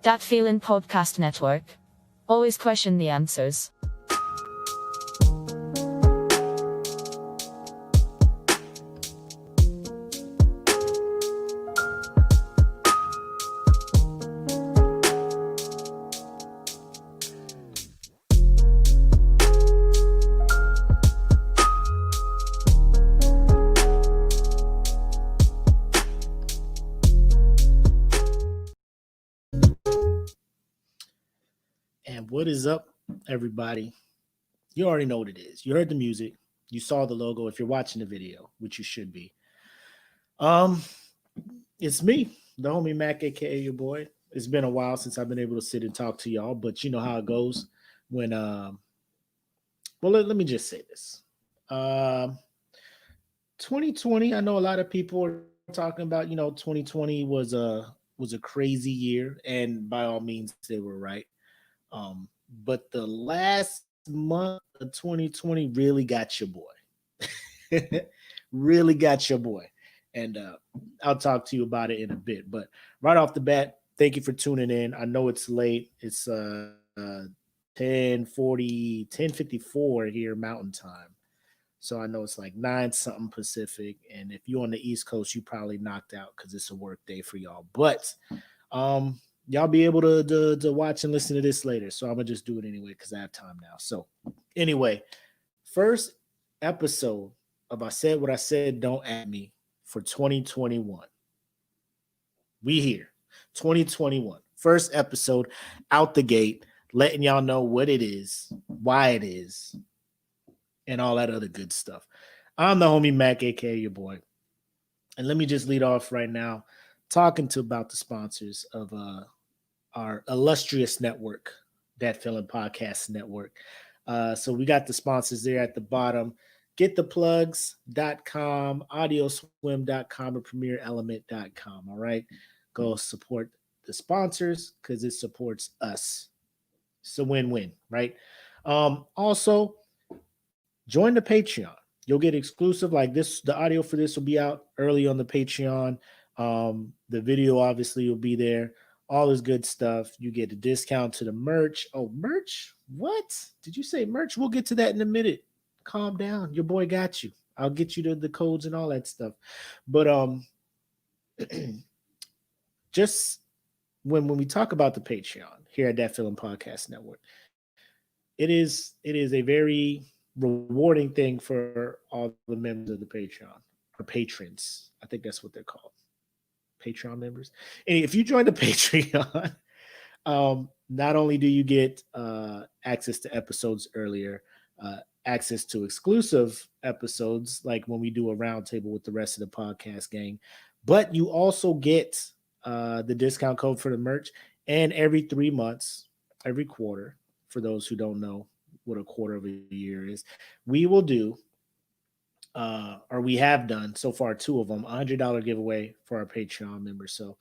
That Feelin' Podcast Network. Always question the answers. And what is up, everybody? You already know what it is. You heard the music. You saw the logo if you're watching the video, which you should be. Um, it's me, the homie Mac, aka your boy. It's been a while since I've been able to sit and talk to y'all, but you know how it goes when well let me just say this. 2020, I know a lot of people are talking about, 2020 was a crazy year, and by all means they were right. But the last month of 2020 really got your boy. Really got your boy. And I'll talk to you about it in a bit. But right off the bat, thank you for tuning in. I know it's late. It's 10:54 here Mountain Time. So I know it's like 9 something Pacific. And if you're on the East Coast, you probably knocked out because it's a work day for y'all. But y'all be able to watch and listen to this later. So I'm gonna just do it anyway because I have time now. So anyway, first episode of I Said What I Said, Don't At Me for 2021. We here. 2021. First episode out the gate, letting y'all know what it is, why it is, and all that other good stuff. I'm the homie Mac, aka your boy. And let me just lead off right now talking to about the sponsors of our illustrious network, That Feeling Podcast Network. So we got the sponsors there at the bottom. GetThePlugs.com, AudioSwim.com, or PremierElement.com. All right, go support the sponsors because it supports us. It's a win-win, right? Also, join the Patreon. You'll get exclusive like this. The audio for this will be out early on the Patreon. The video obviously will be there. All this good stuff. You get a discount to the merch. Oh, merch? What? Did you say merch? We'll get to that in a minute. Calm down. Your boy got you. I'll get you the codes and all that stuff. But just when we talk about the Patreon here at That Film Podcast Network, it is a very rewarding thing for all the members of the Patreon, or patrons. I think that's what they're called. Patreon members. And if you join the Patreon, not only do you get access to episodes earlier, access to exclusive episodes, like when we do a roundtable with the rest of the podcast gang, but you also get the discount code for the merch. And every 3 months, every quarter, for those who don't know what a quarter of a year is, we will do or we have done so far 2 of them, $100 giveaway for our Patreon members. So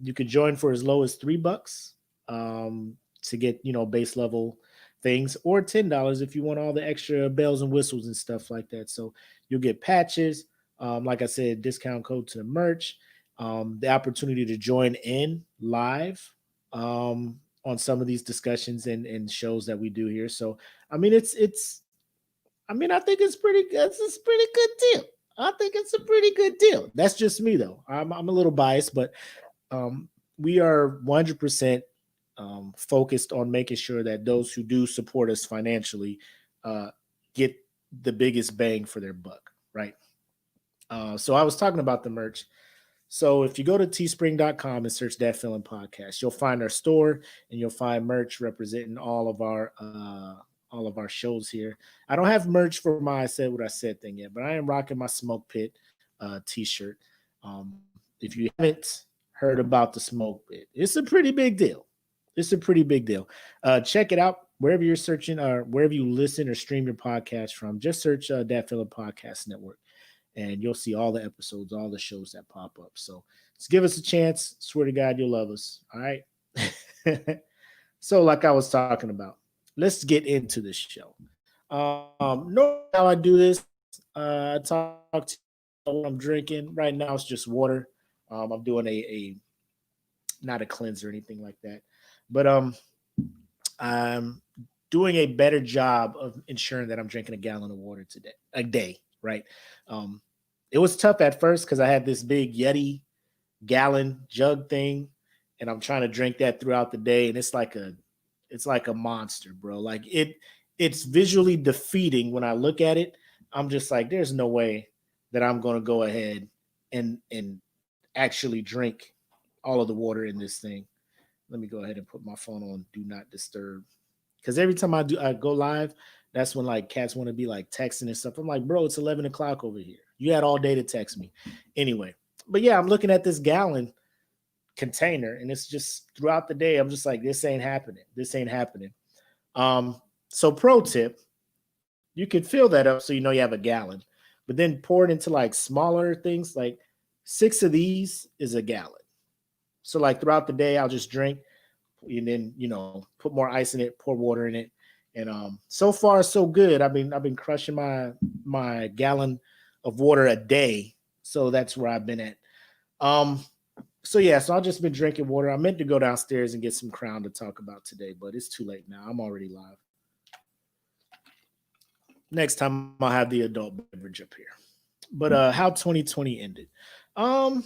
you could join for as low as $3 to get, base level things, or $10 if you want all the extra bells and whistles and stuff like that. So you'll get patches, like I said, discount code to the merch, the opportunity to join in live on some of these discussions and shows that we do here. So I mean, I think it's pretty good. It's a pretty good deal. I think it's a pretty good deal. That's just me, though. I'm a little biased, but we are 100% focused on making sure that those who do support us financially get the biggest bang for their buck, right? So I was talking about the merch. So if you go to teespring.com and search That Feeling Podcast, you'll find our store and you'll find merch representing all of our shows here. I don't have merch for my I Said What I Said thing yet, but I am rocking my Smoke Pit t-shirt. If you haven't heard about the Smoke Pit, it's a pretty big deal. Check it out wherever you're searching or wherever you listen or stream your podcast from. Just search That Feeling Podcast Network, and you'll see all the episodes, all the shows that pop up. So just give us a chance. Swear to God, you'll love us. All right. So like I was talking about, let's get into this show. Normally how I do this, I talk to what I'm drinking. Right now it's just water. I'm doing a not a cleanser or anything like that. But I'm doing a better job of ensuring that I'm drinking a gallon of water today, a day, right? Um, it was tough at first because I had this big Yeti gallon jug thing, and I'm trying to drink that throughout the day, and it's like a monster, bro. Like it's visually defeating when I look at it. I'm just like, there's no way that I'm gonna go ahead and actually drink all of the water in this thing. Let me go ahead and put my phone on do not disturb. Because every time I go live, that's when like cats want to be like texting and stuff. I'm like, bro, it's 11 o'clock over here. You had all day to text me. Anyway, but yeah, I'm looking at this gallon container, and it's just throughout the day, I'm just like, this ain't happening. This ain't happening. So pro tip, you can fill that up so you know you have a gallon, but then pour it into like smaller things. Like 6 of these is a gallon. So like throughout the day, I'll just drink and then put more ice in it, pour water in it, and so far so good. I've been crushing my gallon of water a day, so that's where I've been at. Um, so yeah, so I've just been drinking water. I meant to go downstairs and get some Crown to talk about today, but it's too late now. I'm already live. Next time I'll have the adult beverage up here. But how 2020 ended. Um,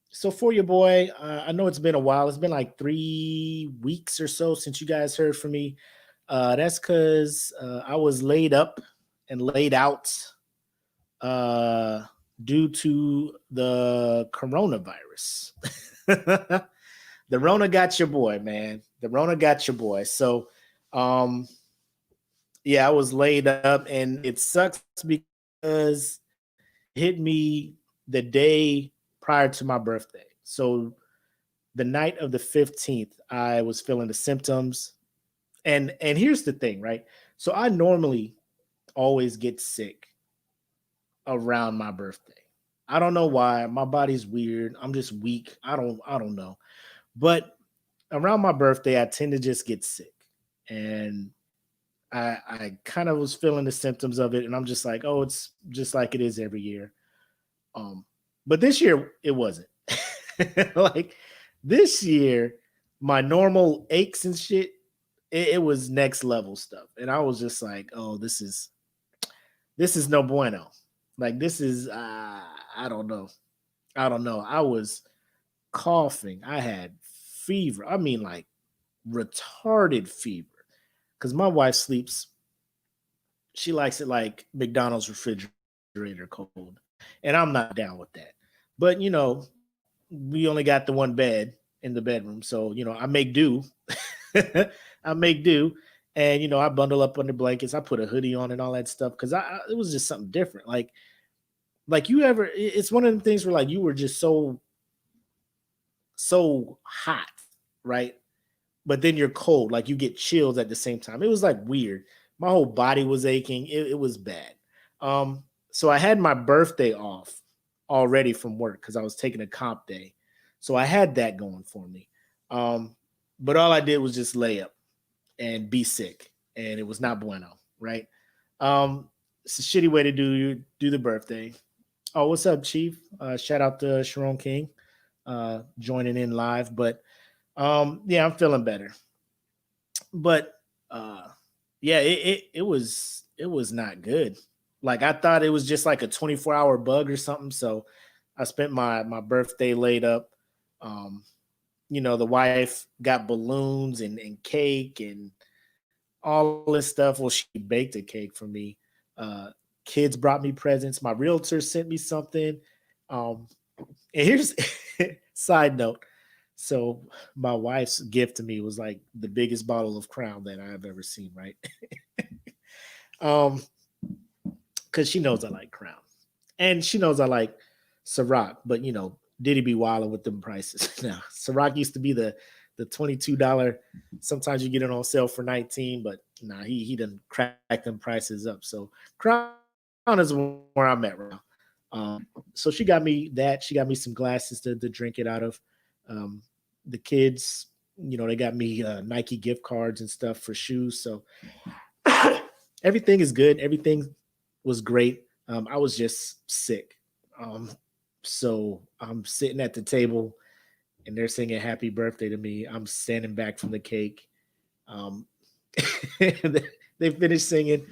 so for your boy, I know it's been a while. It's been like 3 weeks or so since you guys heard from me. That's because I was laid up and laid out uh, due to the coronavirus. The Rona got your boy, man. The Rona got your boy. So, um, yeah, I was laid up, and it sucks because it hit me the day prior to my birthday. So the night of the 15th, I was feeling the symptoms. And here's the thing, right? So I normally always get sick around my birthday. I don't know why. My body's weird. I'm just weak. I don't know. But around my birthday, I tend to just get sick. And I kind of was feeling the symptoms of it, and I'm just like, oh, it's just like it is every year. Um, but this year it wasn't. Like this year, my normal aches and shit, it was next level stuff, and I was just like, oh, this is no bueno. Like this is I don't know. I don't know. I was coughing. I had fever. I mean, like retarded fever. Because my wife sleeps, she likes it like McDonald's refrigerator cold. And I'm not down with that. But, we only got the one bed in the bedroom. So, I make do. I make do. And, I bundle up under blankets. I put a hoodie on and all that stuff because it was just something different. Like you ever, it's one of the things where like you were just so hot, right? But then you're cold, like you get chills at the same time. It was like weird. My whole body was aching. It was bad. So I had my birthday off already from work because I was taking a comp day. So I had that going for me. Um, but all I did was just lay up and be sick, and it was not bueno, right? It's a shitty way to do the birthday. Oh, what's up, Chief? Shout out to Sharon King joining in live. But yeah, I'm feeling better. But uh yeah, it was not good. Like I thought it was just like a 24-hour bug or something. So I spent my birthday laid up. Um, the wife got balloons and cake and all this stuff. Well, she baked a cake for me. Uh, Kids brought me presents. My realtor sent me something. Um, and here's side note. So my wife's gift to me was like the biggest bottle of Crown that I've ever seen, right? um, because she knows I like Crown. And she knows I like Ciroc, but Diddy be wilding with them prices. Now, Ciroc used to be the $22. Sometimes you get it on sale for 19, but nah, he done crack them prices up. So Crown is where I'm at right now. So she got me that. She got me some glasses to drink it out of. Um, the kids, they got me Nike gift cards and stuff for shoes. So everything is good. Everything was great. I was just sick. Um, so I'm sitting at the table and they're singing "Happy Birthday" to me. I'm standing back from the cake. Um, they finish singing.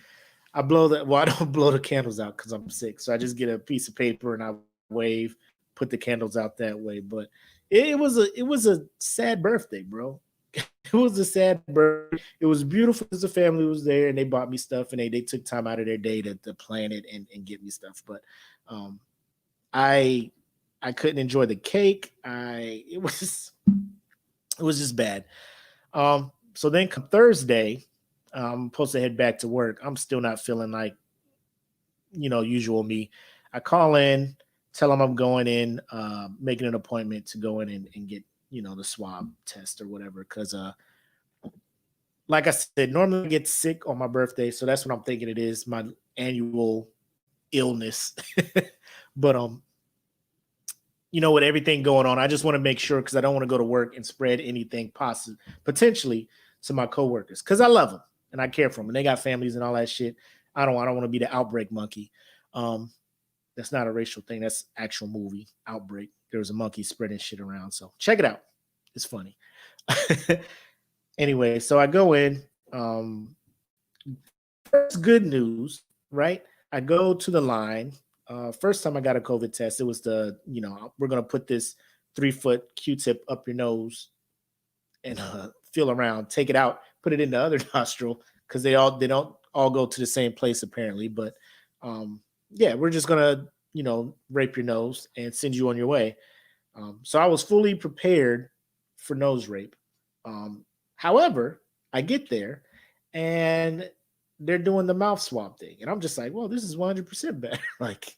I blow the well, I don't blow the candles out because I'm sick. So I just get a piece of paper and I wave, put the candles out that way. But it was a sad birthday, bro. It was a sad birthday. It was beautiful because the family was there and they bought me stuff and they took time out of their day to plan it and get me stuff. But um I I couldn't enjoy the cake. It was just bad. So then come Thursday, I'm supposed to head back to work. I'm still not feeling like usual me. I call in, tell them I'm going in, making an appointment to go in and get the swab test or whatever. Because like I said, normally I get sick on my birthday, so that's what I'm thinking it is, my annual illness. But with everything going on, I just want to make sure because I don't want to go to work and spread anything possible potentially to my coworkers because I love them and I care for them and they got families and all that shit. I don't want to be the outbreak monkey. Um, that's not a racial thing. That's actual movie Outbreak. There was a monkey spreading shit around. So check it out. It's funny. Anyway, so I go in. First good news, right? I go to the line. First time I got a COVID test, it was we're gonna put this 3 foot Q-tip up your nose and feel around, take it out, put it in the other nostril because they don't all go to the same place apparently. But yeah, we're just gonna rape your nose and send you on your way. So I was fully prepared for nose rape. However, I get there and they're doing the mouth swab thing, and I'm just like, well, this is 100% better. Like,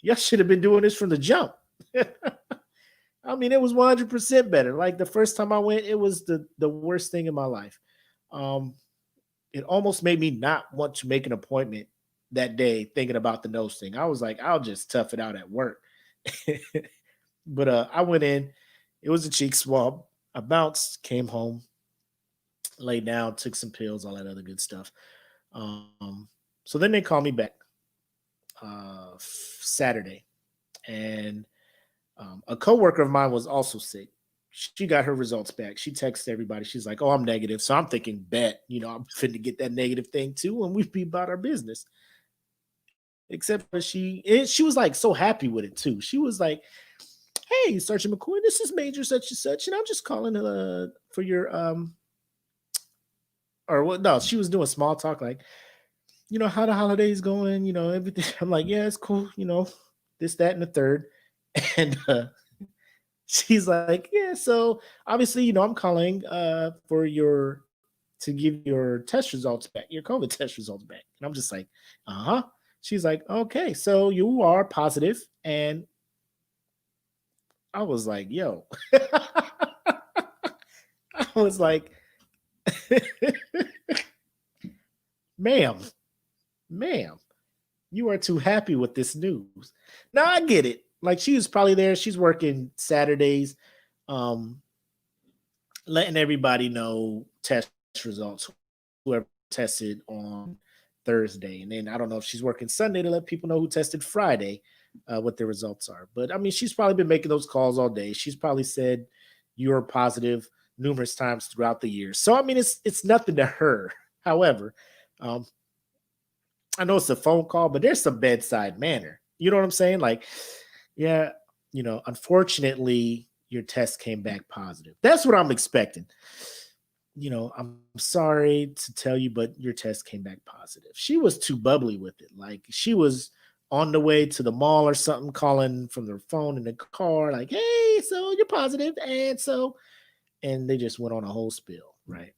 y'all should have been doing this from the jump. I mean, it was 100% better. Like the first time I went, it was the worst thing in my life. Um, it almost made me not want to make an appointment that day thinking about the nose thing. I was like, I'll just tough it out at work. But I went in. It was a cheek swab. I bounced, came home, laid down, took some pills, all that other good stuff. So then they call me back Saturday, and a coworker of mine was also sick. She got her results back. She texted everybody. She's like, "Oh, I'm negative." So I'm thinking, bet, I'm finna get that negative thing too, and we be about our business. Except for she was like so happy with it too. She was like, "Hey, Sergeant McCoy, this is Major such and such, and I'm just calling for your or what? No, she was doing small talk like, how the holidays going, everything." I'm like, "Yeah, it's cool, this, that, and the third." And she's like, "Yeah, so obviously, I'm calling for your to give your test results back, your COVID test results back." And I'm just like, "Uh-huh." She's like, "Okay, so you are positive." And I was like, "Yo." I was like, "Ma'am, ma'am, you are too happy with this news." Now I get it. Like she was probably there. She's working Saturdays, um, letting everybody know test results, whoever tested on Thursday. And then I don't know if she's working Sunday to let people know who tested Friday, what their results are. But I mean, she's probably been making those calls all day. She's probably said you're positive numerous times throughout the year. So I mean, it's nothing to her. However, um, I know it's a phone call, but there's some bedside manner. You know what I'm saying? Like, yeah, unfortunately, your test came back positive. That's what I'm expecting. "I'm sorry to tell you, but your test came back positive." She was too bubbly with it. Like she was on the way to the mall or something, calling from their phone in the car, like, "Hey, so you're positive," and they just went on a whole spill, right?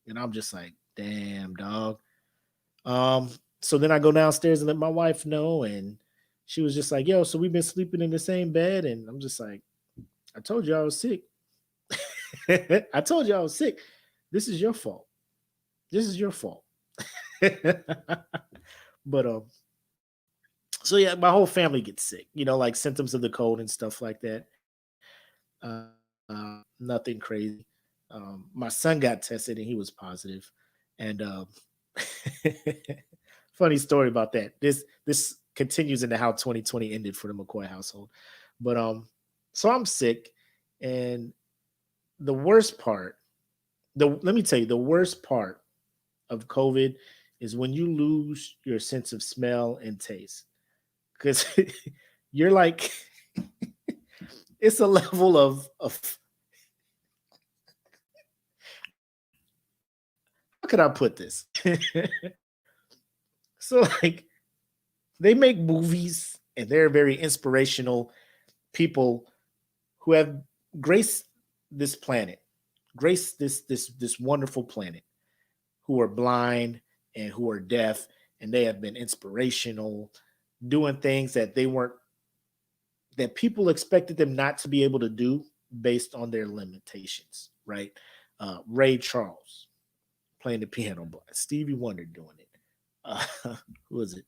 And I'm just like, "Damn, dog." Um, so then I go downstairs and let my wife know, and she was just like, "Yo, so we've been sleeping in the same bed," and I'm just like, "I told you I was sick." I told you I was sick. This is your fault. This is your fault. But so yeah, my whole family gets sick. Like symptoms of the cold and stuff like that. Nothing crazy. My son got tested and he was positive. And funny story about that. This continues into how 2020 ended for the McCoy household. But so I'm sick, and the worst part, let me tell you, the worst part of COVID is when you lose your sense of smell and taste. Because you're like, it's a level of how could I put this? So like they make movies and they're very inspirational people who have graced this planet, graced this wonderful planet, who are blind and who are deaf, and they have been inspirational, doing things that they weren't that people expected them not to be able to do based on their limitations, right? Ray Charles playing the piano, Stevie Wonder doing it. Who was it?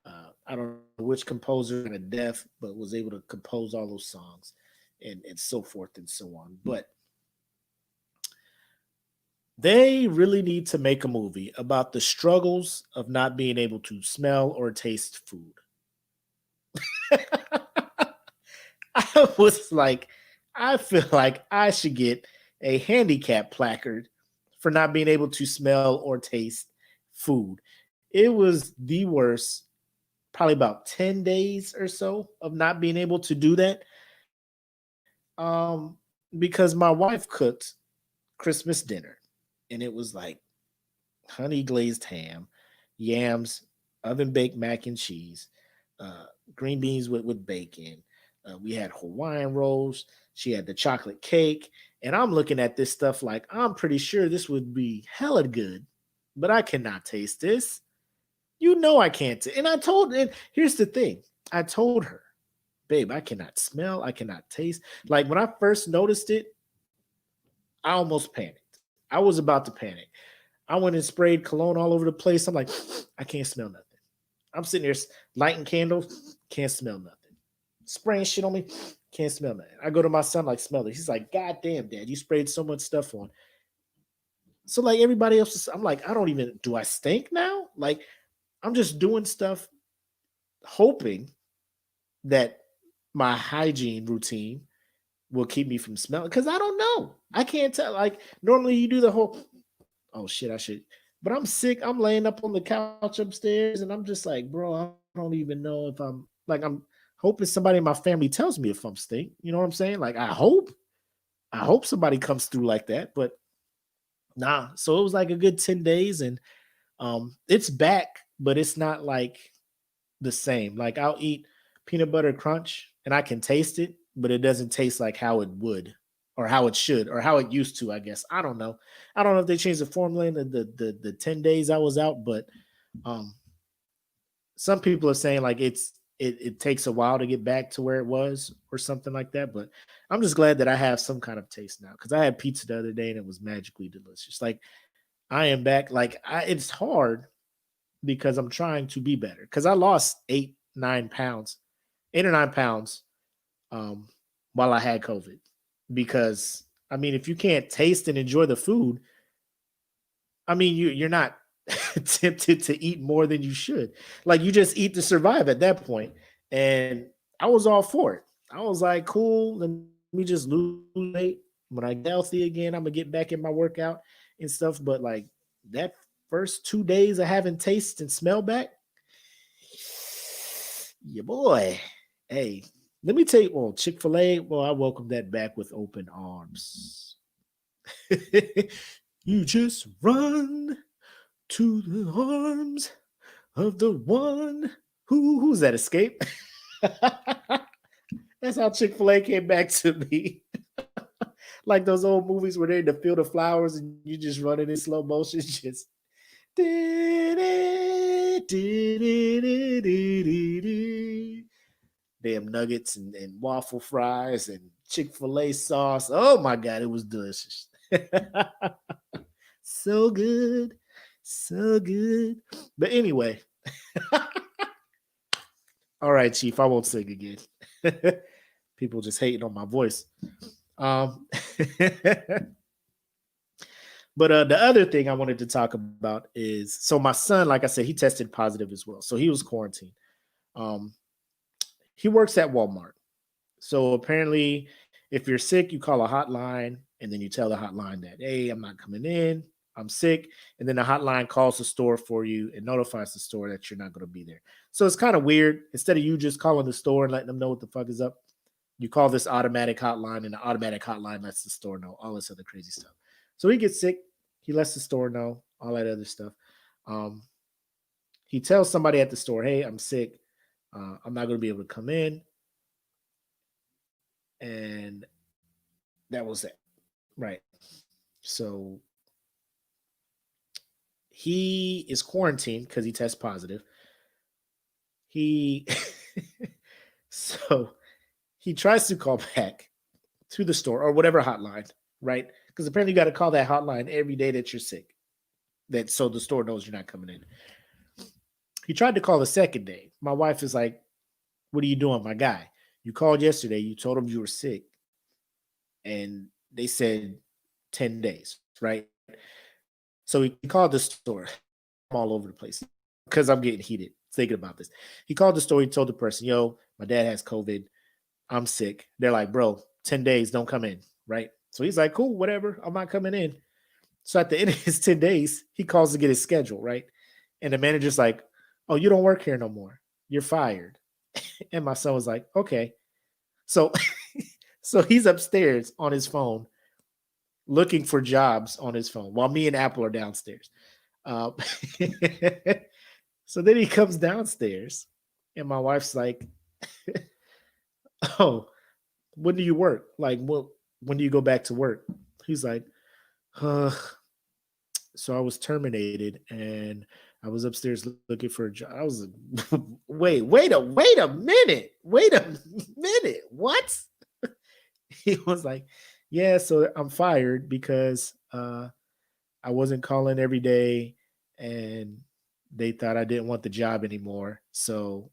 I don't know which composer kind of deaf, but was able to compose all those songs and so forth and so on. But they really need to make a movie about the struggles of not being able to smell or taste food. I was like, I feel like I should get a handicap placard for not being able to smell or taste food. It was the worst, probably about 10 days or so of not being able to do that. Because my wife cooked Christmas dinner and it was like honey glazed ham, yams, oven baked mac and cheese, uh, green beans with bacon. We had Hawaiian rolls. She had the chocolate cake. And I'm looking at this stuff like, I'm pretty sure this would be hella good, but I cannot taste this. You know I can't. And and here's the thing I told her, babe, I cannot smell, I cannot taste. Like when I first noticed it, I almost panicked. I was about to panic. I went and sprayed cologne all over the place. I'm like, I can't smell nothing. I'm sitting there lighting candles, can't smell nothing. Spraying shit on me, can't smell nothing. I go to my son, like, smell it. He's like, God damn, dad, you sprayed so much stuff on. So, like, everybody else is, I'm like, I don't even, do I stink now? Like, I'm just doing stuff hoping that my hygiene routine will keep me from smelling because I don't know. I can't tell. Like, normally you do the whole, oh shit, I should. But I'm sick. I'm laying up on the couch upstairs and I'm just like, bro, I don't even know if I'm hoping somebody in my family tells me if I'm stink. You know what I'm saying? Like, I hope somebody comes through like that. But nah. So it was like a good 10 days and it's back, but it's not like the same. Like I'll eat peanut butter crunch and I can taste it, but it doesn't taste like how it would or how it should or how it used to, I guess. I don't know. I don't know if they changed the formula in the 10 days I was out, but um some people are saying like it takes a while to get back to where it was or something like that. But I'm just glad that I have some kind of taste now because I had pizza the other day and it was magically delicious. Like I am back. It's hard because I'm trying to be better because I lost 8 or 9 pounds, 8 or 9 pounds um, while I had COVID. Because I mean, if you can't taste and enjoy the food, I mean, you're not tempted to eat more than you should. Like you just eat to survive at that point. And I was all for it. I was like, cool, let me just lose weight. When I get healthy again, I'm gonna get back in my workout and stuff. But like that first 2 days of having taste and smell back, yeah, boy. Hey, let me tell you, well, Chick-fil-A, well, I welcome that back with open arms. You just run to the arms of the one who's that escape? That's how Chick-fil-A came back to me. Like those old movies where they're in the field of flowers and you just running in slow motion, just damn nuggets and waffle fries and Chick-fil-A sauce. Oh my god, it was delicious. So good. So good. But anyway, all right, Chief, I won't sing again. People just hating on my voice. Um but the other thing I wanted to talk about is so my son, like I said, he tested positive as well. So he was quarantined. Um he works at Walmart. So apparently, if you're sick, you call a hotline And then you tell the hotline that, hey, I'm not coming in, I'm sick. And then the hotline calls the store for you and notifies the store that you're not going to be there. So it's kind of weird. Instead of you just calling the store and letting them know what the fuck is up, you call this automatic hotline, and the automatic hotline lets the store know all this other crazy stuff. So he gets sick. He lets the store know all that other stuff. Um, he tells somebody at the store, hey, I'm sick. I'm not going to be able to come in. And that was it. Right. So he is quarantined because he tests positive. He so he tries to call back to the store or whatever hotline, right? Because apparently you got to call that hotline every day that you're sick. That so the store knows you're not coming in. He tried to call the second day. My wife is like, "What are you doing, my guy? You called yesterday. You told them you were sick, and they said 10 days, right?" So he called the store. I'm all over the place because I'm getting heated thinking about this. He called the store. He told the person, "Yo, my dad has COVID. I'm sick." They're like, "Bro, 10 days, don't come in," right? So he's like, "Cool, whatever. I'm not coming in." So at the end of his 10 days, he calls to get his schedule, right? And the manager's like, "Oh, you don't work here no more. You're fired." And my son was like, "Okay." So so he's upstairs on his phone looking for jobs on his phone while me and Apple are downstairs. Um, so then he comes downstairs and my wife's like, "Oh, when do you work? Like, when do you go back to work?" He's like, "Uh, so I was terminated and I was upstairs looking for a job." I was like, wait a minute. What?" He was like, "Yeah, so I'm fired because I wasn't calling every day and they thought I didn't want the job anymore." So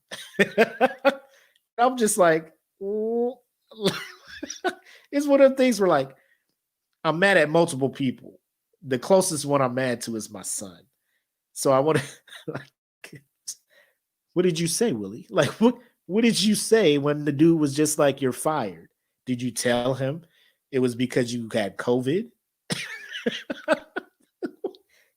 I'm just like, "Oh." It's one of the things where like I'm mad at multiple people. The closest one I'm mad to is my son. So I want to like, what did you say, Willie? Like what did you say when the dude was just like, "You're fired"? Did you tell him it was because you had COVID?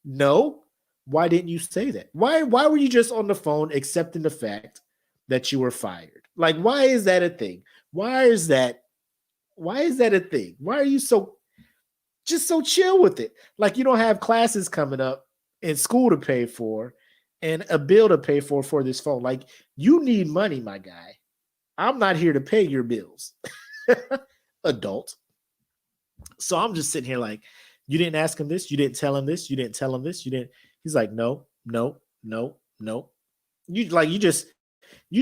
No. Why didn't you say that? Why were you just on the phone accepting the fact that you were fired? Like, why is that a thing? Why is that why is that a thing? Why are you so just so chill with it? Like you don't have classes coming up in school to pay for and a bill to pay for this phone. Like you need money, my guy. I'm not here to pay your bills. Adult. So I'm just sitting here like, you didn't ask him this, you didn't tell him this, you didn't tell him this, you didn't. He's like, no, no, no, no. You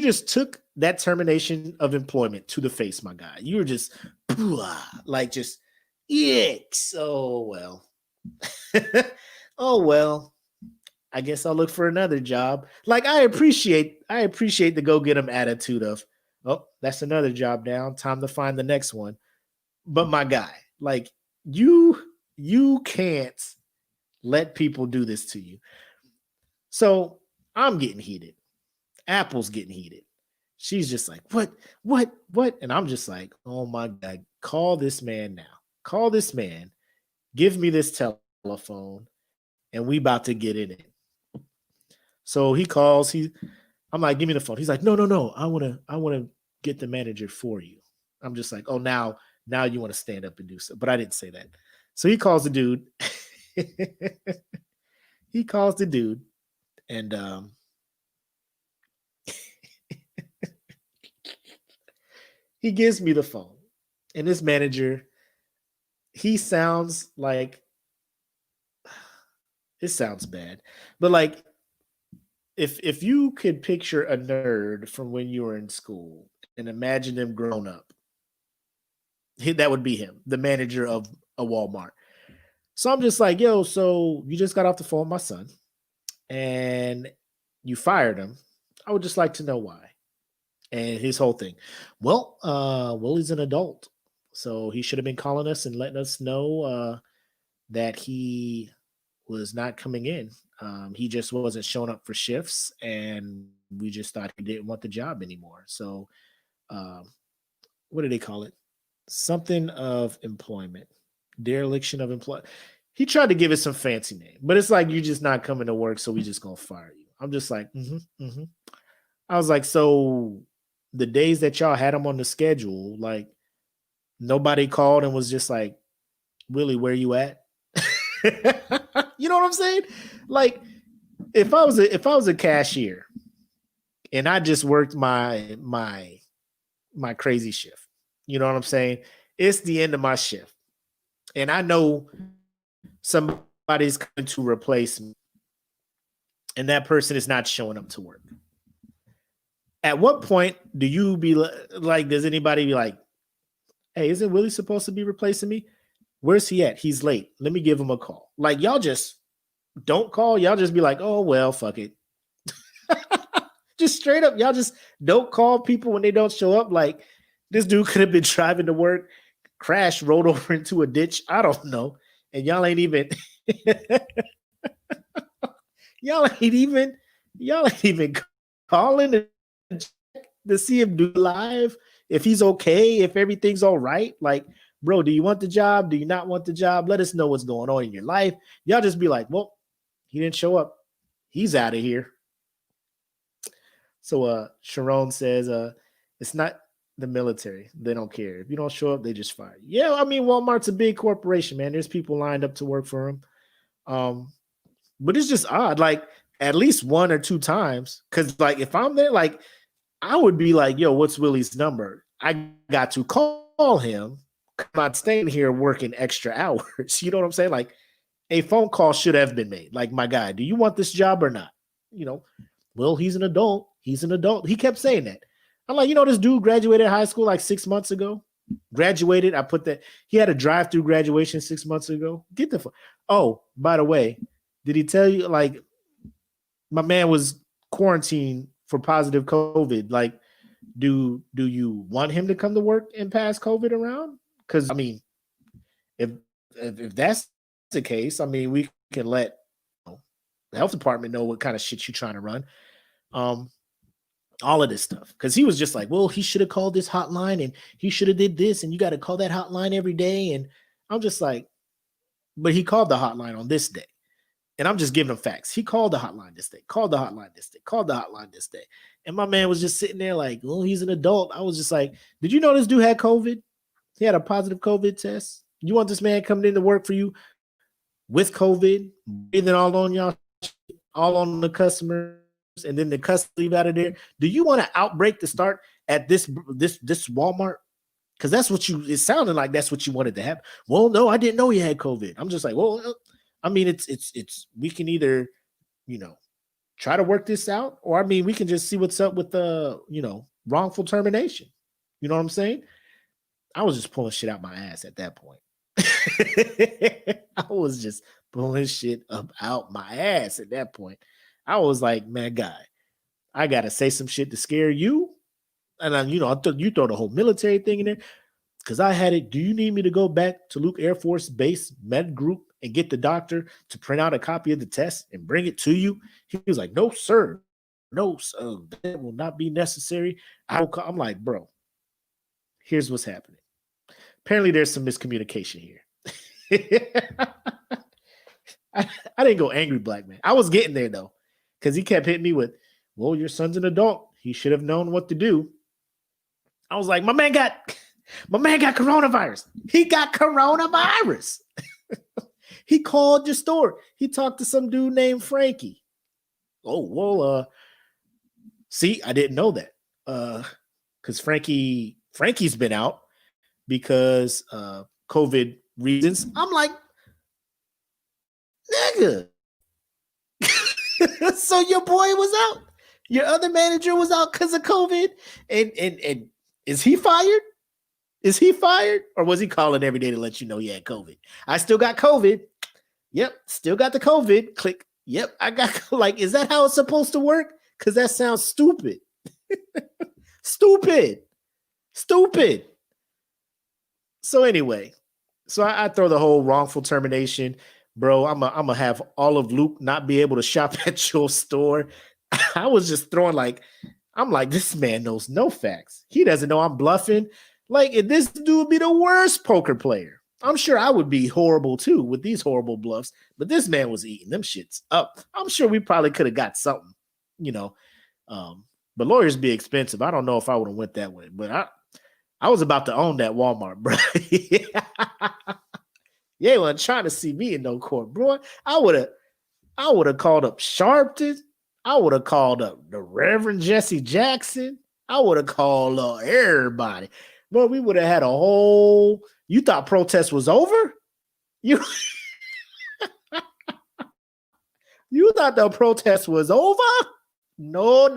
just took that termination of employment to the face, my guy. You were just like just yikes. Oh well. Oh well. I guess I'll look for another job. Like I appreciate the go get 'em attitude of, oh, that's another job down. Time to find the next one. But my guy, like you you can't let people do this to you. So I'm getting heated. Apple's getting heated. She's just like, what? And I'm just like, oh my God, call this man now. Call this man. Give me this telephone, and we about to get it in. So he calls. I'm like, give me the phone. He's like, no, no, no. I wanna get the manager for you. I'm just like, oh, now you want to stand up and do so. But I didn't say that. So he calls the dude. He calls the dude, and he gives me the phone. And this manager, he sounds like it sounds bad, but like if you could picture a nerd from when you were in school and imagine them grown up, that would be him, the manager of a Walmart. So I'm just like, yo, so you just got off the phone with my son and you fired him. I would just like to know why. And his whole thing, well, he's an adult, so he should have been calling us and letting us know that he was not coming in. He just wasn't showing up for shifts, and we just thought he didn't want the job anymore. So, um, what do they call it? Something of employment. dereliction of employee. He tried to give it some fancy name, but it's like you're just not coming to work, so we just gonna fire you. I'm just like, I was like, so the days that y'all had him on the schedule, like nobody called and was just like, Willie, where you at? You know what I'm saying? Like, if I was a cashier and I just worked my crazy shift, you know what I'm saying? It's the end of my shift, and I know somebody's coming to replace me, and that person is not showing up to work. At what point do you be like, does anybody be like, hey, isn't Willie supposed to be replacing me? Where's he at? He's late. Let me give him a call. Like, y'all just don't call. Y'all just be like, oh, well, fuck it. Just straight up. Y'all just don't call people when they don't show up. Like, this dude could have been driving to work, crashed, rolled over into a ditch. I don't know. And y'all ain't even y'all ain't even calling to see him do live, if he's okay, if everything's all right. Like, bro, do you want the job? Do you not want the job? Let us know what's going on in your life. Y'all just be like, well, he didn't show up. He's out of here. So Sharon says, it's not the military. They don't care. If you don't show up, they just fire you. Yeah, I mean, Walmart's a big corporation, man. There's people lined up to work for him. But it's just odd, like at least one or two times. Cause like if I'm there, like I would be like, yo, what's Willie's number? I got to call him. I'm not staying here working extra hours. You know what I'm saying? Like a phone call should have been made. Like, my guy, do you want this job or not? You know, well, he's an adult. He's an adult. He kept saying that. I'm like, you know, this dude graduated high school like 6 months ago. Graduated. I put that. He had a drive-through graduation 6 months ago. Get the. Oh, by the way, did he tell you, like, my man was quarantined for positive COVID? Like, do you want him to come to work and pass COVID around? Because I mean, if that's the case, I mean, we can let the health department know what kind of shit you're trying to run. All of this stuff. Because he was just like, well, he should have called this hotline and he should have did this, and you got to call that hotline every day. And I'm just like, but he called the hotline on this day. And I'm just giving him facts. He called the hotline this day, called the hotline this day, called the hotline this day. And my man was just sitting there like, well, he's an adult. I was just like, did you know this dude had COVID? He had a positive COVID test. You want this man coming into work for you with COVID, breathing all on y'all, all on the customers, and then the customers leave out of there? Do you want an outbreak to start at this Walmart? Because that's what it sounded like that's what you wanted to happen. Well, no, I didn't know he had COVID. I'm just like, well, I mean, it's we can either, try to work this out, or I mean, we can just see what's up with the, wrongful termination. You know what I'm saying? I was just pulling shit out my ass at that point. I was just pulling shit up out my ass at that point. I was like, man, guy, I gotta say some shit to scare you. And then, you throw the whole military thing in there. Because I had it. Do you need me to go back to Luke Air Force Base Med Group and get the doctor to print out a copy of the test and bring it to you? He was like, no, sir. No, sir. That will not be necessary. I'm like, bro, here's what's happening. Apparently there's some miscommunication here. I didn't go angry black man. I was getting there, though, because he kept hitting me with, well, your son's an adult. He should have known what to do. I was like, my man got coronavirus. He got coronavirus. He called your store. He talked to some dude named Frankie. Oh, well, see, I didn't know that. Because Frankie's been out because COVID reasons. I'm like, nigga. So your boy was out. Your other manager was out because of COVID. And is he fired? Is he fired? Or was he calling every day to let you know he had COVID? I still got COVID. Yep. Still got the COVID. Click. Yep. I got, like, is that how it's supposed to work? Because that sounds stupid. Stupid. So anyway, I throw the whole wrongful termination. Bro, I'm going to have all of Luke not be able to shop at your store. I was just throwing I'm like, this man knows no facts. He doesn't know I'm bluffing. Like, this dude would be the worst poker player. I'm sure I would be horrible too with these horrible bluffs, but this man was eating them shits up. I'm sure we probably could have got something, you know. But lawyers be expensive. I don't know if I would have went that way, but I was about to own that Walmart, bro. You ain't wasn't trying to see me in no court, bro. I would have called up Sharpton. I would have called up the Reverend Jesse Jackson. I would have called everybody. Boy, we would have had a whole. You thought protest was over? You you thought the protest was over? No.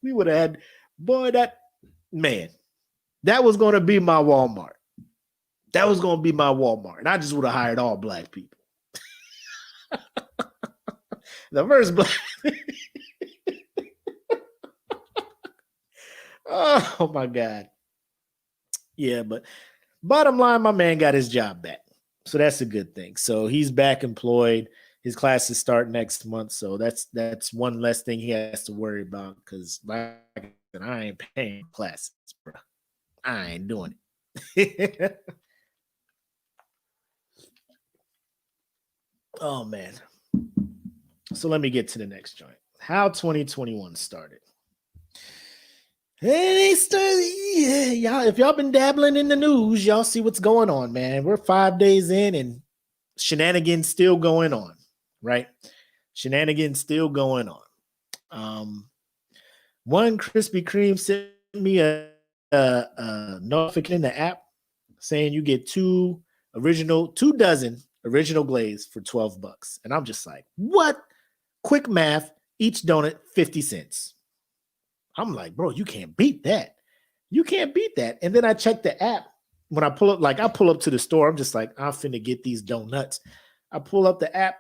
We would have had, boy, that was going to be my Walmart. That was going to be my Walmart. And I just would have hired all black people. The first black. Oh, my God. Yeah, but bottom line, my man got his job back. So that's a good thing. So he's back employed. His classes start next month. So that's one less thing he has to worry about because like I ain't paying classes, bro. I ain't doing it. Oh, man. So let me get to the next joint. How 2021 started. Hey, y'all, if y'all been dabbling in the news, y'all see what's going on, man. We're 5 days in and shenanigans still going on, right? Shenanigans still going on. One Krispy Kreme sent me a notification in the app saying you get two dozen original glaze for $12. And I'm just like, what? Quick math, each donut, 50 cents. I'm like, bro, you can't beat that. You can't beat that. And then I check the app. When I pull up to the store, I'm just like, I'm finna get these donuts. I pull up the app,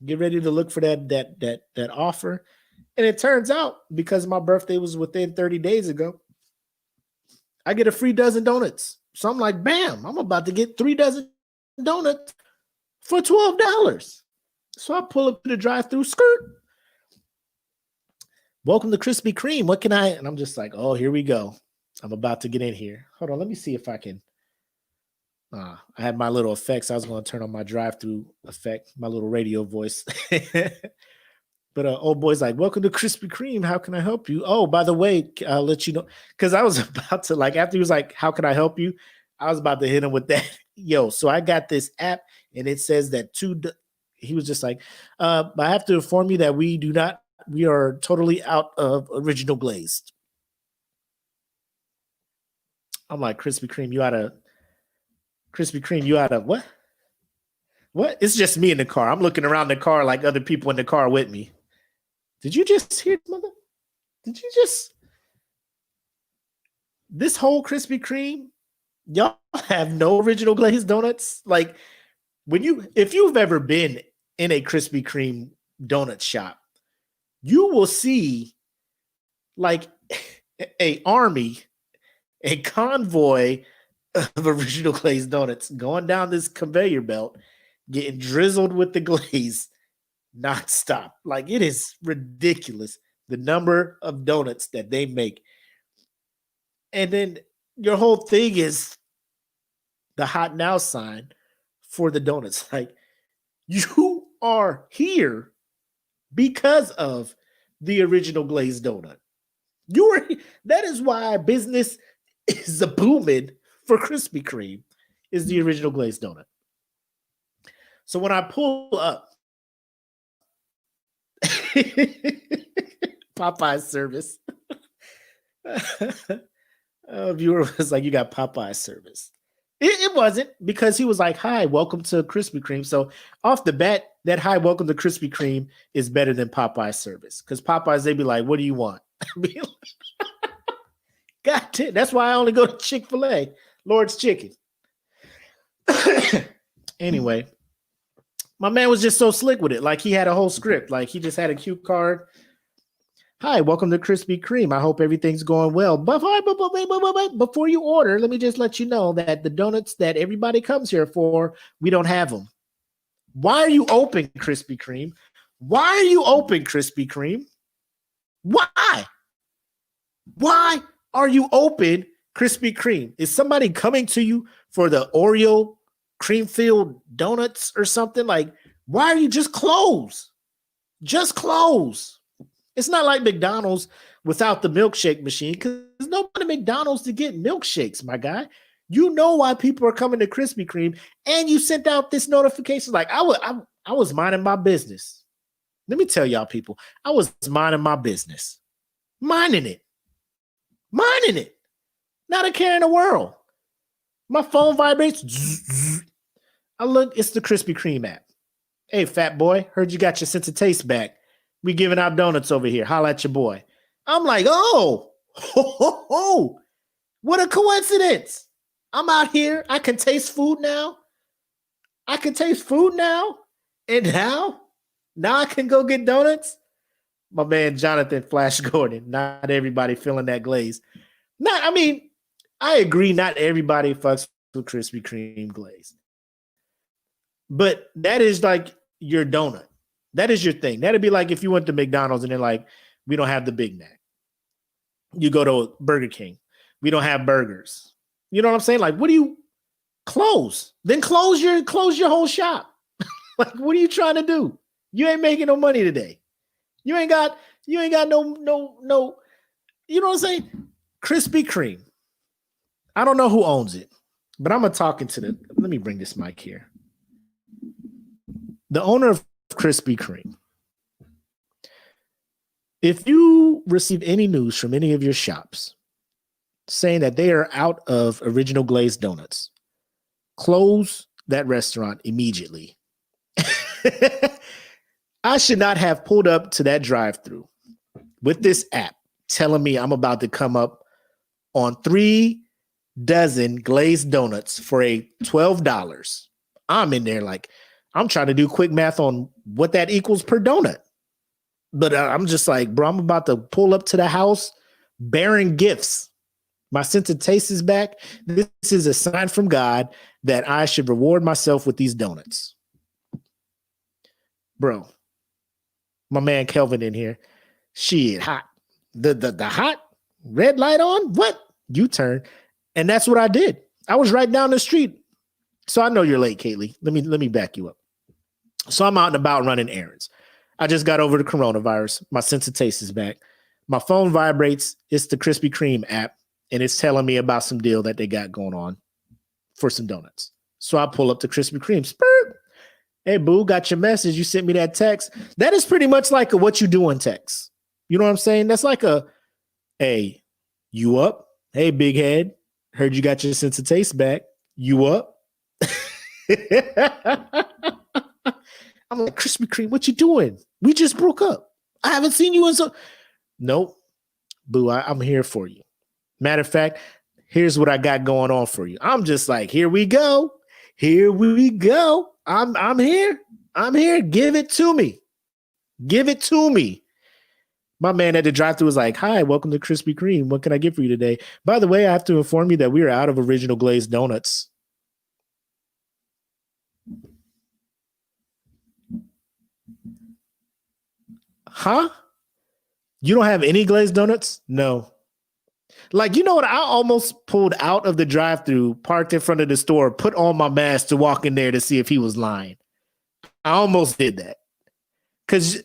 get ready to look for that offer. And it turns out, because my birthday was within 30 days ago, I get a free dozen donuts. So I'm like, bam, I'm about to get 3 dozen donuts for $12. So I pull up to the drive-through, skirt. Welcome to Krispy Kreme. What can I? And I'm just like, oh, here we go. I'm about to get in here. Hold on. Let me see if I can. I had my little effects. I was going to turn on my drive-through effect, my little radio voice. But old boy's like, welcome to Krispy Kreme. How can I help you? Oh, by the way, I'll let you know. Because I was about to, after he was like, how can I help you? I was about to hit him with that. Yo, so I got this app and it says that he was just like, I have to inform you that we are totally out of original glazed. I'm like, Krispy Kreme, you out of what? What? It's just me in the car. I'm looking around the car like other people in the car with me. Did you just hear, mother? Did you just? This whole Krispy Kreme, y'all have no original glazed donuts? Like, if you've ever been in a Krispy Kreme donut shop, you will see like a convoy of original glazed donuts going down this conveyor belt, getting drizzled with the glaze nonstop. Like, it is ridiculous, the number of donuts that they make. And then your whole thing is the hot now sign for the donuts. Like, you are here because of the original glazed donut. That is why business is a booming for Krispy Kreme, is the original glazed donut. So when I pull up Popeye's service, a viewer was like, you got Popeye's service. It wasn't, because he was like, hi, welcome to Krispy Kreme. So off the bat, that hi, welcome to Krispy Kreme is better than Popeye's service. Because Popeyes, they be like, what do you want? God damn, that's why I only go to Chick-fil-A, Lord's Chicken. Anyway, my man was just so slick with it. Like, he had a whole script. Like, he just had a cue card. Hi, welcome to Krispy Kreme. I hope everything's going well. But before you order, let me just let you know that the donuts that everybody comes here for, we don't have them. Why are you open, Krispy Kreme? Why are you open, Krispy Kreme? Why? Why are you open, Krispy Kreme. Is somebody coming to you for the Oreo cream filled donuts or something? Like, why are you just close? Just close. It's not like McDonald's without the milkshake machine, because there's nobody at McDonald's to get milkshakes, my guy. You know why people are coming to Krispy Kreme, and you sent out this notification. Like, I was minding my business. Let me tell y'all, people, I was minding my business. Minding it. Not a care in the world. My phone vibrates. I look, it's the Krispy Kreme app. Hey, fat boy, heard you got your sense of taste back. We giving out donuts over here. Holla at your boy. I'm like, oh, what a coincidence. I'm out here. I can taste food now. And now I can go get donuts. My man, Jonathan Flash Gordon. Not everybody feeling that glaze. I agree. Not everybody fucks with Krispy Kreme glaze. But that is like your donut. That is your thing. That'd be like if you went to McDonald's and they're like, we don't have the Big Mac. You go to Burger King. We don't have burgers. You know what I'm saying? Like, what do you close? Then close your whole shop. Like, what are you trying to do? You ain't making no money today. You ain't got no, you know what I'm saying? Krispy Kreme. I don't know who owns it, but I'm talking to let me bring this mic here. The owner of Krispy Kreme. If you receive any news from any of your shops saying that they are out of original glazed donuts, close that restaurant immediately. I should not have pulled up to that drive-thru with this app telling me I'm about to come up on 3 dozen glazed donuts for a $12. I'm in there like, I'm trying to do quick math on what that equals per donut. But I'm just like, bro, I'm about to pull up to the house bearing gifts. My sense of taste is back. This is a sign from God that I should reward myself with these donuts. Bro, my man Kelvin in here. Shit, hot. The hot red light on? What? U-turn. And that's what I did. I was right down the street. So I know you're late, Kaylee. Let me back you up. So I'm out and about running errands. I just got over the coronavirus. My sense of taste is back. My phone vibrates. It's the Krispy Kreme app, and it's telling me about some deal that they got going on for some donuts. So I pull up to Krispy Kreme. Spurt. Hey, boo, got your message. You sent me that text. That is pretty much like a what you doing text. You know what I'm saying? That's like a, hey, you up? Hey, big head. Heard you got your sense of taste back. You up? I'm like, Krispy Kreme, what you doing? We just broke up. I haven't seen you in so. Nope. Boo, I'm here for you. Matter of fact, here's what I got going on for you. I'm just like, here we go. Here we go. I'm here. I'm here. Give it to me. Give it to me. My man at the drive-thru was like, hi, welcome to Krispy Kreme. What can I get for you today? By the way, I have to inform you that we are out of original glazed donuts. Huh? You don't have any glazed donuts? No. Like, you know what? I almost pulled out of the drive-thru, parked in front of the store, put on my mask to walk in there to see if he was lying. I almost did that. Because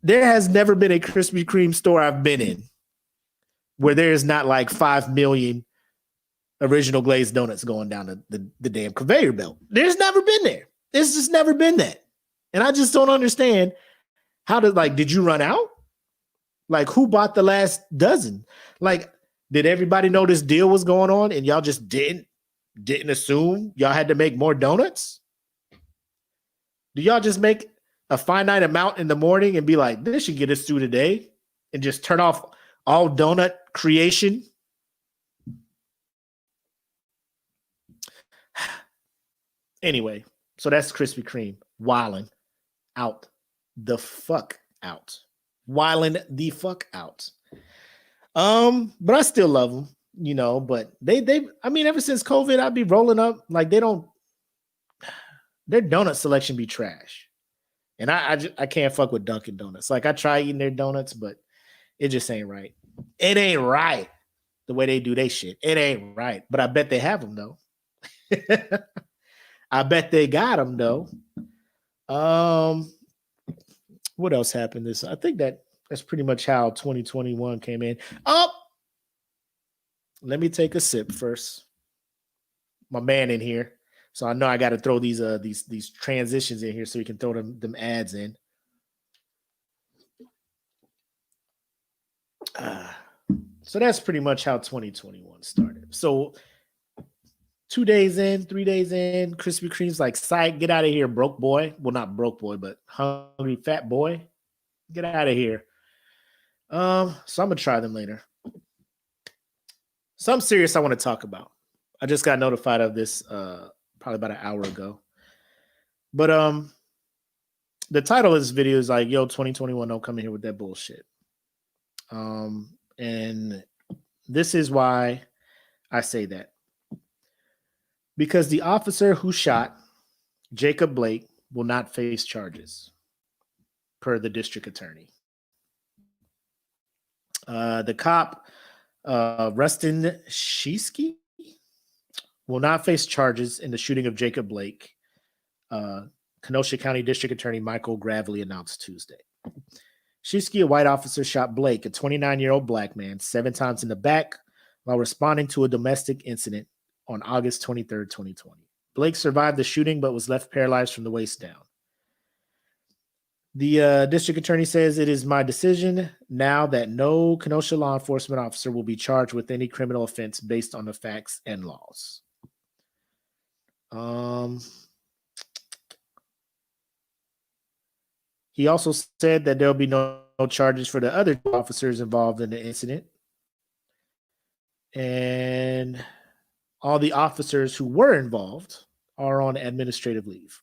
there has never been a Krispy Kreme store I've been in where there is not like 5 million original glazed donuts going down the damn conveyor belt. There's never been there. There's just never been that. And I just don't understand how did you run out? Like, who bought the last dozen? Like, did everybody know this deal was going on and y'all just didn't assume y'all had to make more donuts? Do y'all just make a finite amount in the morning and be like, this should get us through today, and just turn off all donut creation? Anyway, so that's Krispy Kreme. Wildin' out the fuck out. Wildin' the fuck out. But I still love them, you know, but I mean, ever since COVID, I'd be rolling up like their donut selection be trash. And I can't fuck with Dunkin' Donuts. Like, I try eating their donuts, but it just ain't right. It ain't right. the way they do their shit. It ain't right, but I bet they have them though. I bet they got them though. Um, what else happened this? I think that's pretty much how 2021 came in. Oh, let me take a sip first. My man in here, so I know I got to throw these transitions in here so we can throw them ads in. So that's pretty much how 2021 started. So 2 days in, 3 days in, Krispy Kreme's like, "Psych, get out of here, broke boy." Well, not broke boy, but hungry fat boy. Get out of here. So I'm gonna try them later. Something serious I want to talk about. I just got notified of this probably about an hour ago. But the title of this video is like, "Yo, 2021, don't come in here with that bullshit." And this is why I say that. Because the officer who shot Jacob Blake will not face charges, per the district attorney. The cop, Rustin Shesky, will not face charges in the shooting of Jacob Blake, Kenosha County District Attorney Michael Gravely announced Tuesday. Shesky, a white officer, shot Blake, a 29-year-old black man, 7 times in the back while responding to a domestic incident on August 23, 2020. Blake survived the shooting but was left paralyzed from the waist down. The district attorney says, "It is my decision now that no Kenosha law enforcement officer will be charged with any criminal offense based on the facts and laws." He also said that there will be no charges for the other officers involved in the incident. And all the officers who were involved are on administrative leave.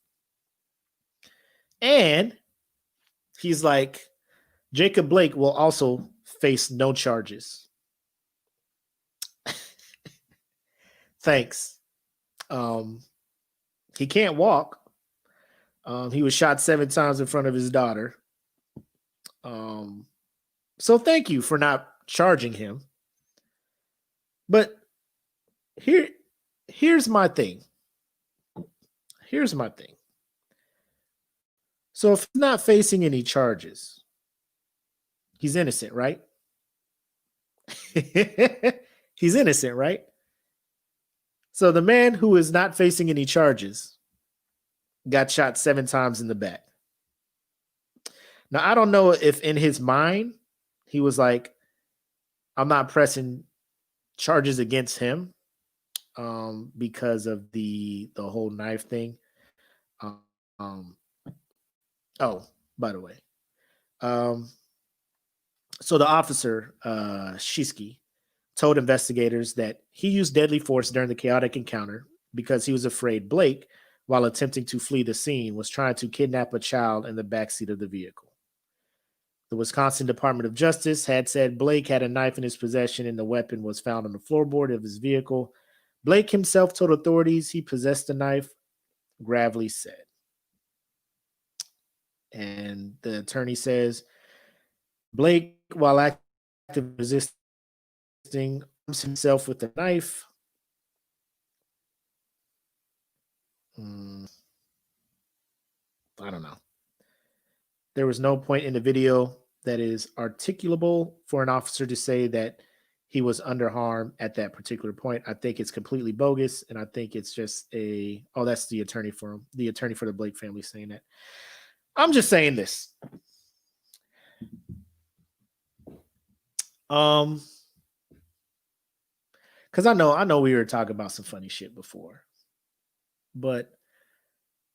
And he's like, Jacob Blake will also face no charges. Thanks. He can't walk. He was shot 7 times in front of his daughter. So thank you for not charging him. But here's my thing. So if he's not facing any charges, he's innocent, right? He's innocent, right? So the man who is not facing any charges got shot 7 times in the back. Now, I don't know if in his mind he was like, I'm not pressing charges against him because of the whole knife thing. Oh, by the way. So the officer, Shesky, told investigators that he used deadly force during the chaotic encounter because he was afraid Blake, while attempting to flee the scene, was trying to kidnap a child in the backseat of the vehicle. The Wisconsin Department of Justice had said Blake had a knife in his possession and the weapon was found on the floorboard of his vehicle. Blake himself told authorities he possessed the knife, Gravely said. And the attorney says, Blake, while actively resisting, arms himself with the knife. I don't know. There was no point in the video that is articulable for an officer to say that he was under harm at that particular point. I think it's completely bogus, and I think it's just that's the attorney for the Blake family saying that. I'm just saying this. Because I know we were talking about some funny shit before, but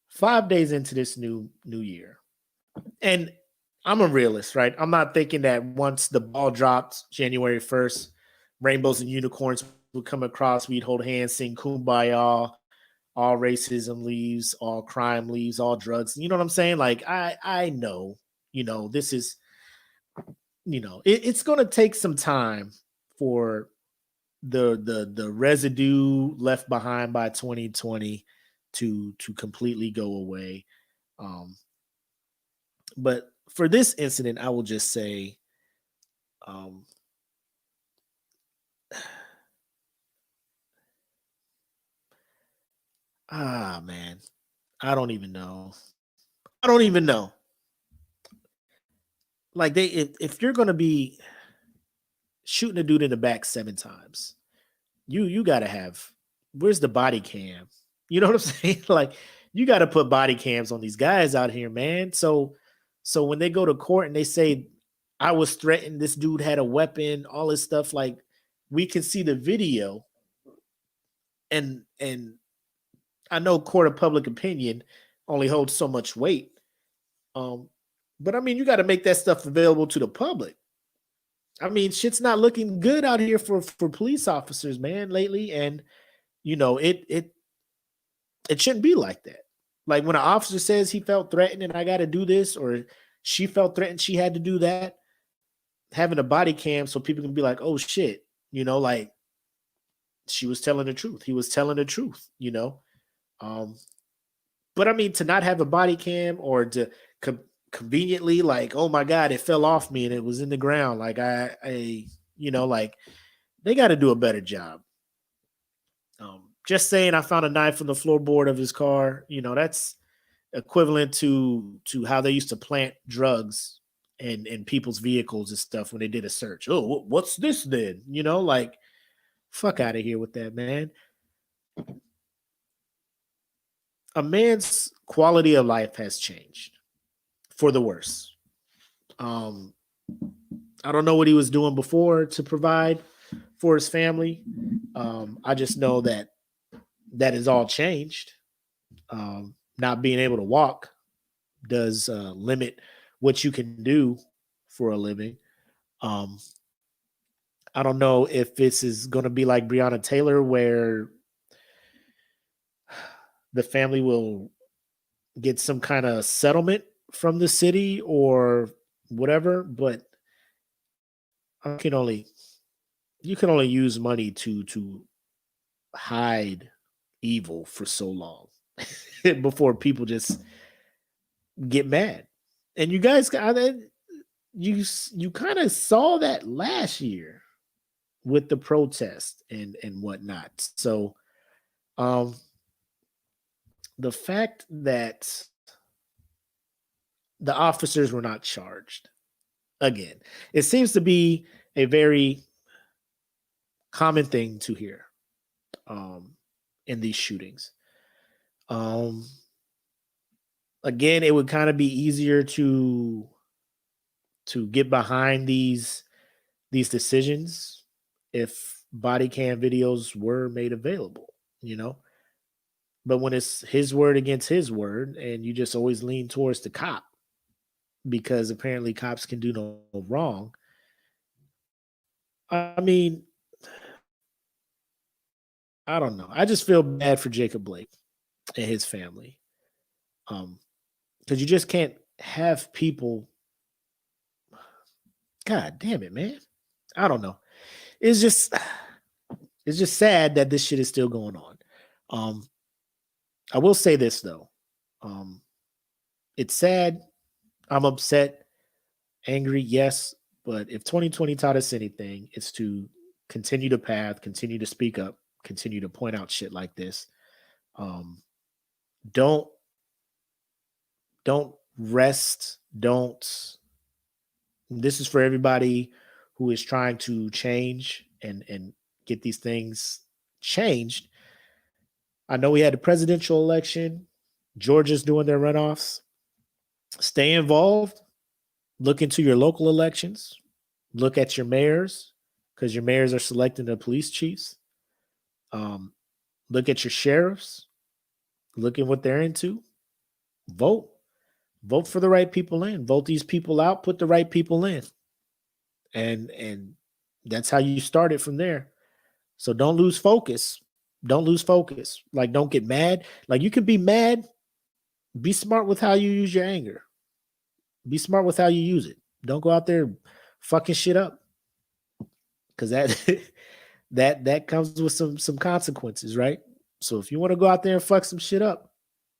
5 days into this new year, and I'm a realist, right? I'm not thinking that once the ball dropped January 1st, rainbows and unicorns would come across, we'd hold hands, sing Kumbaya, all racism leaves, all crime leaves, all drugs. You know what I'm saying? Like, I know, this is, it's going to take some time for the residue left behind by 2020 to completely go away. But for this incident, I will just say, Man, I don't even know. I don't even know. Like if you're gonna be shooting a dude in the back 7 times, you gotta have, where's the body cam? You know what I'm saying? Like you gotta put body cams on these guys out here, man. So when they go to court and they say I was threatened, this dude had a weapon, all this stuff, like we can see the video, and I know court of public opinion only holds so much weight. Um, but I mean, you got to make that stuff available to the public. I mean, shit's not looking good out here for police officers, man, lately, and it shouldn't be like that. Like when an officer says he felt threatened and I got to do this, or she felt threatened, she had to do that. Having a body cam so people can be like, oh shit, like she was telling the truth. He was telling the truth. Um, but I mean, to not have a body cam or to conveniently, like, oh my God, it fell off me and it was in the ground. Like like they got to do a better job. Just saying, I found a knife on the floorboard of his car. That's equivalent to how they used to plant drugs in people's vehicles and stuff when they did a search. Oh, what's this then? Like, fuck out of here with that, man. A man's quality of life has changed for the worse. Um, I don't know what he was doing before to provide for his family. I just know that has all changed. Not being able to walk does limit what you can do for a living. Um, I don't know if this is going to be like Breonna Taylor, where the family will get some kind of settlement from the city or whatever, but I can only you can only use money to hide evil for so long before people just get mad. And you guys you kind of saw that last year with the protest and whatnot. So um the fact that the officers were not charged, again, it seems to be a very common thing to hear in these shootings. Um, Again, it would kind of be easier to get behind these decisions if body cam videos were made available. But when it's his word against his word, and you just always lean towards the cop because apparently cops can do no wrong. I mean, I don't know. I just feel bad for Jacob Blake and his family. Because you just can't have people. God damn it, man. I don't know. It's just sad that this shit is still going on. I will say this though. It's sad. I'm upset, angry, yes. But if 2020 taught us anything, it's to continue the path, continue to speak up, continue to point out shit like this. Don't rest. Don't. This is for everybody who is trying to change and get these things changed. I know we had a presidential election. Georgia's doing their runoffs. Stay involved. Look into your local elections. Look at your mayors, because your mayors are selecting the police chiefs. Look at your sheriffs. Look at what they're into. Vote. Vote for the right people in. Vote these people out. Put the right people in. And that's how you start it from there. So don't lose focus. Don't lose focus. Like, don't get mad. Like, you can be mad. Be smart with how you use your anger. Be smart with how you use it. Don't go out there fucking shit up, because that comes with some consequences, right? So if you want to go out there and fuck some shit up,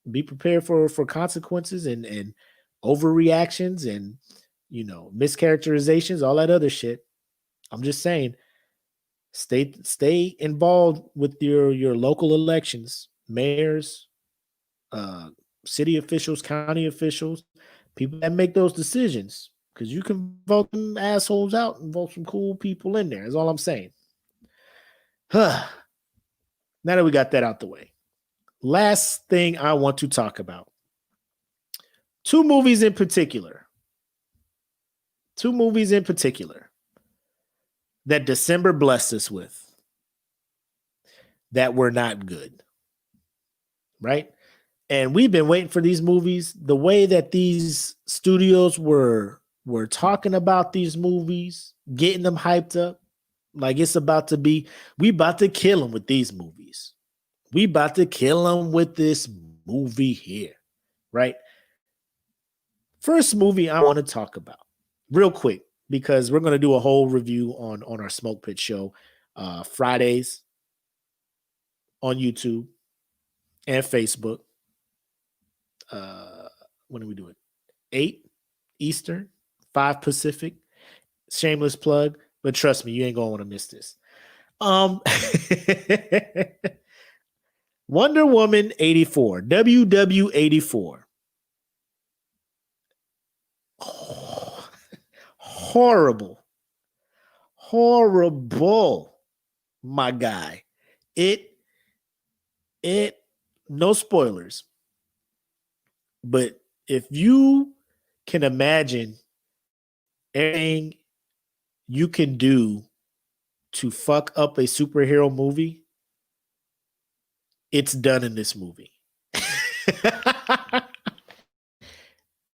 be prepared for consequences and overreactions and mischaracterizations, all that other shit. I'm just saying, stay involved with your local elections. mayors, city officials, county officials, people that make those decisions. Because you can vote them assholes out and vote some cool people in there. Is all I'm saying. Now that we got that out the way, last thing I want to talk about. Two movies in particular that December blessed us with that were not good, right? And we've been waiting for these movies. The way that these studios were talking about these movies, getting them hyped up, like it's about to be, we about to kill them with these movies. We about to kill them with this movie here, right? First movie I want to talk about real quick, because we're going to do a whole review on our Smoke Pit show Fridays on YouTube and Facebook. When do we do it? 8 Eastern, 5 Pacific. Shameless plug, but trust me, you ain't gonna want to miss this. Wonder Woman 84, WW84. Oh, horrible, my guy. It, no spoilers, but if you can imagine everything you can do to fuck up a superhero movie, it's done in this movie.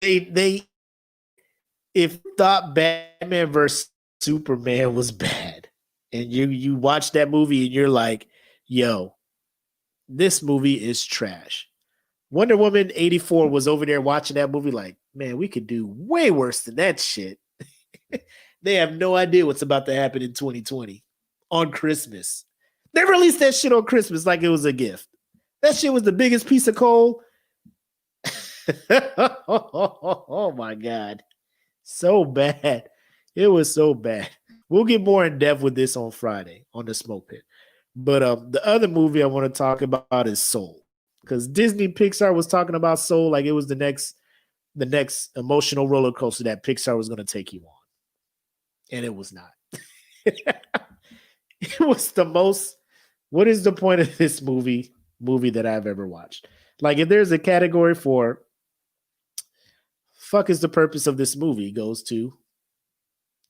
they if you thought Batman versus Superman was bad, and you watch that movie and you're like, yo, this movie is trash. Wonder Woman 84 was over there watching that movie like, man, we could do way worse than that shit. They have no idea what's about to happen in 2020 on Christmas. They released that shit on Christmas like it was a gift. That shit was the biggest piece of coal. Oh my God. So bad. It was so bad. We'll get more in depth with this on Friday on the Smoke Pit. But the other movie I want to talk about is Soul. Because Disney Pixar was talking about Soul like it was the next emotional roller coaster that Pixar was going to take you on. And it was not. It was the most, what is the point of this movie that I've ever watched? Like, if there's a category for fuck is the purpose of this movie, it goes to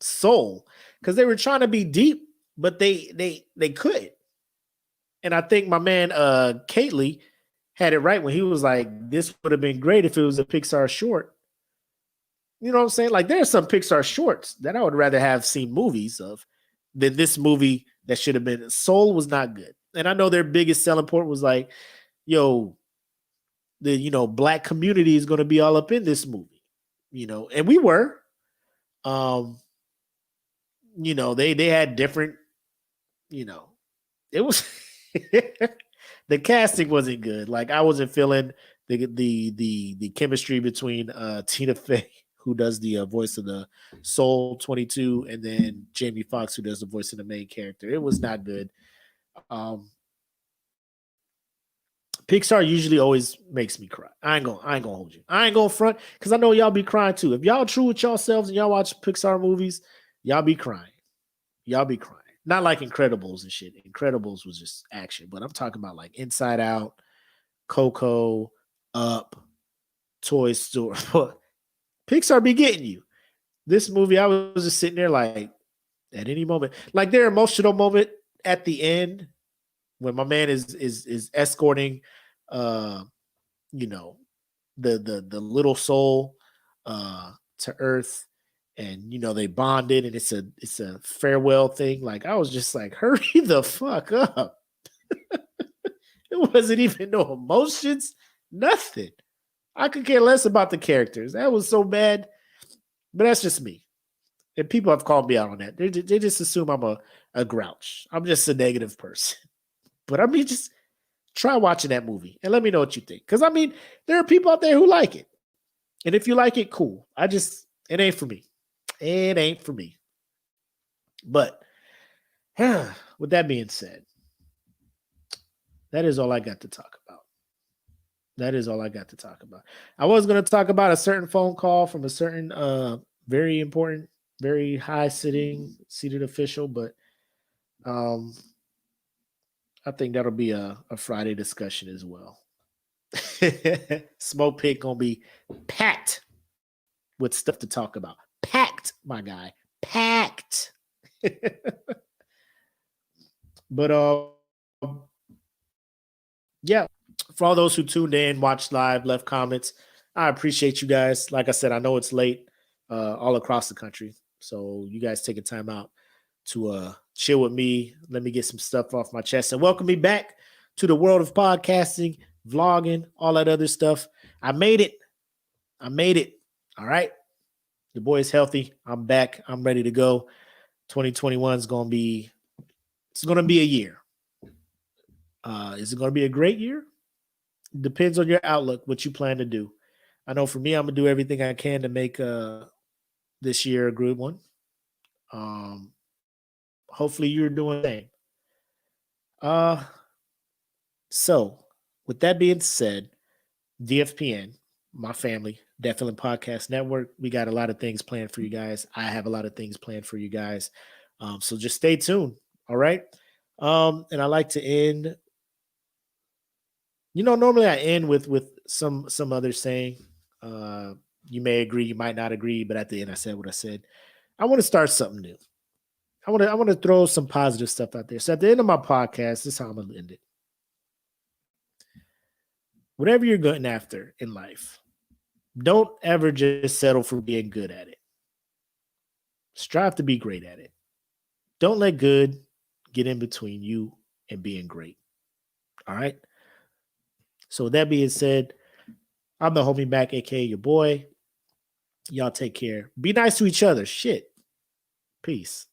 Soul. Because they were trying to be deep, but they couldn't. And I think my man Kately had it right when he was like, this would have been great if it was a Pixar short. You know what I'm saying? Like, there's some Pixar shorts that I would rather have seen movies of than this movie that should have been. Soul was not good. And I know their biggest selling point was like, yo, the black community is going to be all up in this movie. And we were. They had different, it was the casting wasn't good. Like, I wasn't feeling the chemistry between Tina Fey, who does the voice of the Soul 22, and then Jamie Foxx, who does the voice of the main character. It was not good. Pixar usually always makes me cry. I ain't gonna hold you. I ain't gonna front, because I know y'all be crying too. If y'all true with yourselves and y'all watch Pixar movies, y'all be crying. Not like Incredibles and shit. Incredibles was just action, but I'm talking about like Inside Out, Coco, Up, Toy Story. Pixar be getting you. This movie, I was just sitting there like, at any moment, like their emotional moment at the end when my man is escorting, the little soul to Earth, and they bonded, and it's a farewell thing. Like, I was just like, hurry the fuck up. It wasn't even no emotions, nothing. I could care less about the characters. That was so bad, but that's just me. And people have called me out on that. They just assume I'm a grouch. I'm just a negative person. But I mean, just try watching that movie and let me know what you think. Because I mean, there are people out there who like it. And if you like it, cool. It ain't for me. It ain't for me. But with that being said, That is all I got to talk about. That is all I got to talk about. I was going to talk about a certain phone call from a certain very important, very high seated official, but um, I think that'll be a Friday discussion as well. Smoke Pit gonna be packed with stuff to talk about. Packed, my guy. Packed. But yeah, for all those who tuned in, watched live, left comments, I appreciate you guys. Like I said, I know it's late all across the country. So you guys taking time out to chill with me. Let me get some stuff off my chest and welcome me back to the world of podcasting, vlogging, all that other stuff. I made it. I made it. All right. The boy is healthy. I'm back. I'm ready to go. 2021 is going to be, it's going to be a year. Is it going to be a great year? Depends on your outlook, what you plan to do. I know for me, I'm going to do everything I can to make this year a good one. Hopefully you're doing the same. So with that being said, DFPN, my family, Deaf Feeling Podcast Network, we got a lot of things planned for you guys. I have a lot of things planned for you guys. So just stay tuned. All right. And I like to end, normally I end with some other saying. You may agree, you might not agree, but at the end I said what I said. I want to start something new. I want to throw some positive stuff out there. So at the end of my podcast, this is how I'm gonna end it. Whatever you're going after in life, don't ever just settle for being good at it. Strive to be great at it. Don't let good get in between you and being great. All right. So with that being said, I'm the homie Mac, aka your boy. Y'all take care. Be nice to each other. Shit. Peace.